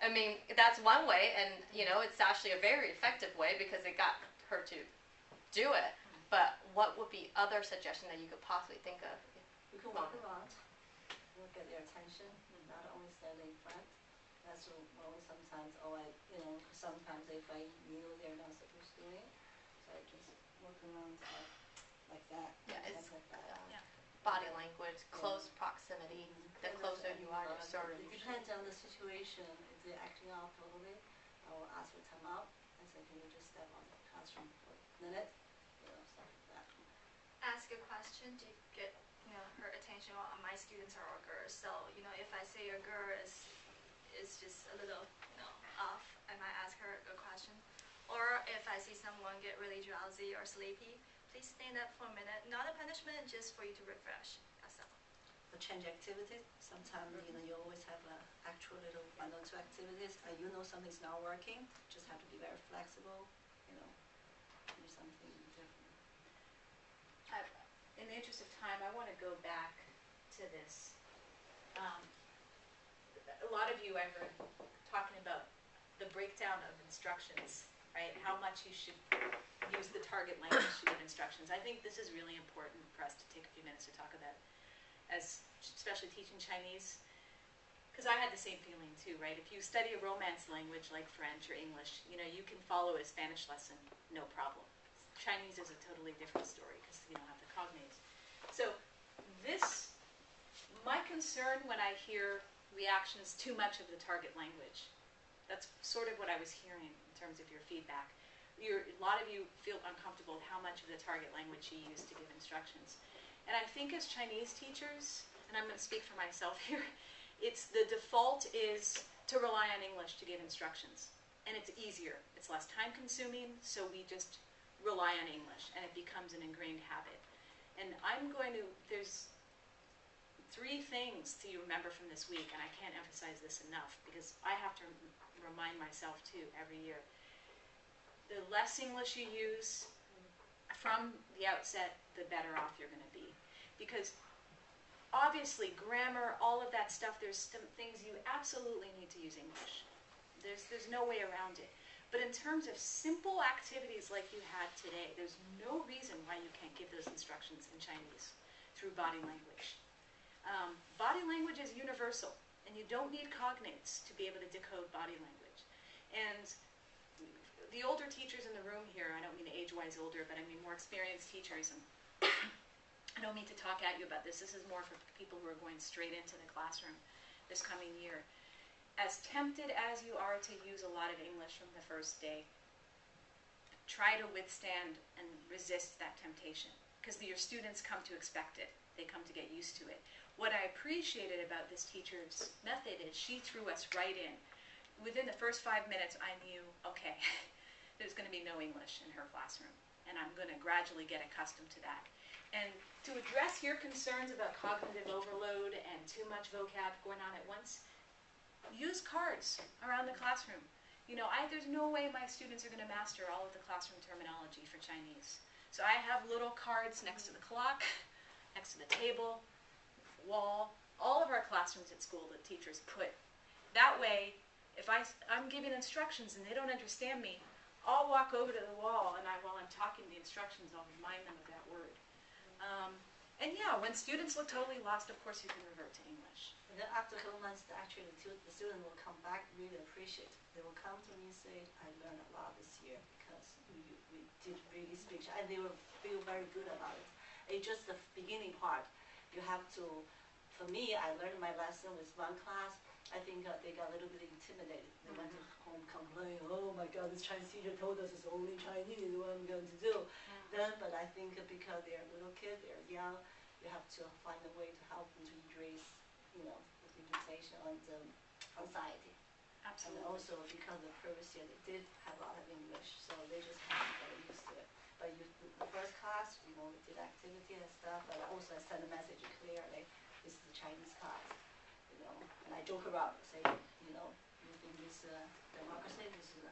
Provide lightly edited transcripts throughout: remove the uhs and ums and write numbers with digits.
I mean, that's one way, and you know, it's actually a very effective way because it got her to do it. But what would be other suggestions that you could possibly think of? You can walk around, look at their attention, not only standing in front. That's what we sometimes, sometimes if I knew they're not supposed to do it, so I just walk around like that. Yeah, it's like that. Body language, close proximity. The closer you are, the sort of. It depends on the situation. If they're acting out totally, I will ask for time out and say, can you just step on the classroom for a minute? Stuff like that. Ask a question to get her attention. Well, my students are all girls, so if I say a girl is just a little off, I might ask her a question. Or if I see someone get really drowsy or sleepy, please stand up for a minute. Not a punishment, just for you to refresh yourself. For change activities, sometimes you always have actual little 1 or 2 activities, and something's not working. Just have to be very flexible. Do something different. In the interest of time, I want to go back to this. A lot of you I've heard talking about the breakdown of instructions, right? How much you should use the target language to give instructions. I think this is really important for us to take a few minutes to talk about, especially teaching Chinese, because I had the same feeling too, right? If you study a Romance language like French or English, you can follow a Spanish lesson, no problem. Chinese is a totally different story because you don't have the cognates. So my concern when I hear reactions too much of the target language, that's sort of what I was hearing in terms of your feedback. A lot of you feel uncomfortable with how much of the target language you use to give instructions. And I think as Chinese teachers, and I'm going to speak for myself here, the default is to rely on English to give instructions. And it's easier. It's less time consuming, so we just rely on English, and it becomes an ingrained habit. And there's 3 things to remember from this week, and I can't emphasize this enough because I have to remind myself too every year. The less English you use from the outset, the better off you're going to be. Because obviously grammar, all of that stuff, there's some things you absolutely need to use English. There's no way around it. But in terms of simple activities like you had today, there's no reason why you can't give those instructions in Chinese through body language. Body language is universal, and you don't need cognates to be able to decode body language. And the older teachers in the room here, I don't mean age-wise older, but I mean more experienced teachers, and I don't mean to talk at you about this. This is more for people who are going straight into the classroom this coming year. As tempted as you are to use a lot of English from the first day, try to withstand and resist that temptation, because your students come to expect it. They come to get used to it. What I appreciated about this teacher's method is she threw us right in. Within the first 5 minutes, I knew, okay, there's going to be no English in her classroom, and I'm going to gradually get accustomed to that. And to address your concerns about cognitive overload and too much vocab going on at once, use cards around the classroom. There's no way my students are going to master all of the classroom terminology for Chinese. So I have little cards next to the clock, next to the table, wall, all of our classrooms at school that teachers put. That way, if I'm giving instructions and they don't understand me, I'll walk over to the wall and while I'm talking the instructions, I'll remind them of that word. And yeah, when students look totally lost, of course you can revert to English. And then after a couple months, actually the student will come back, really appreciate. They will come to me and say, I learned a lot this year because we did really speak, and they will feel very good about it. It's just the beginning part. You have to, for me, I learned my lesson with one class. I think they got a little bit intimidated. They went to home complaining, oh my God, this Chinese teacher told us it's only Chinese, what I'm going to do. But I think because they're little kids, they're young, you have to find a way to help them to erase, the limitation on the anxiety. Absolutely. And also because the previous year they did have a lot of English, so they just have to get used to it. But the first class, we did activity and stuff, but also I sent a message clearly, this is the Chinese class. And I joke around, say, you think this democracy, this is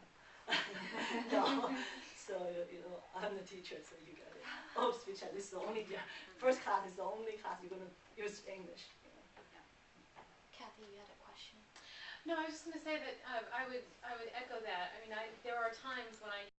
no. So, I'm the teacher, so you get it. Oh, speech, this is the only, first class is the only class you're going to use English. Kathy, you had a question? No, I was just gonna say that, I would echo that. I mean, there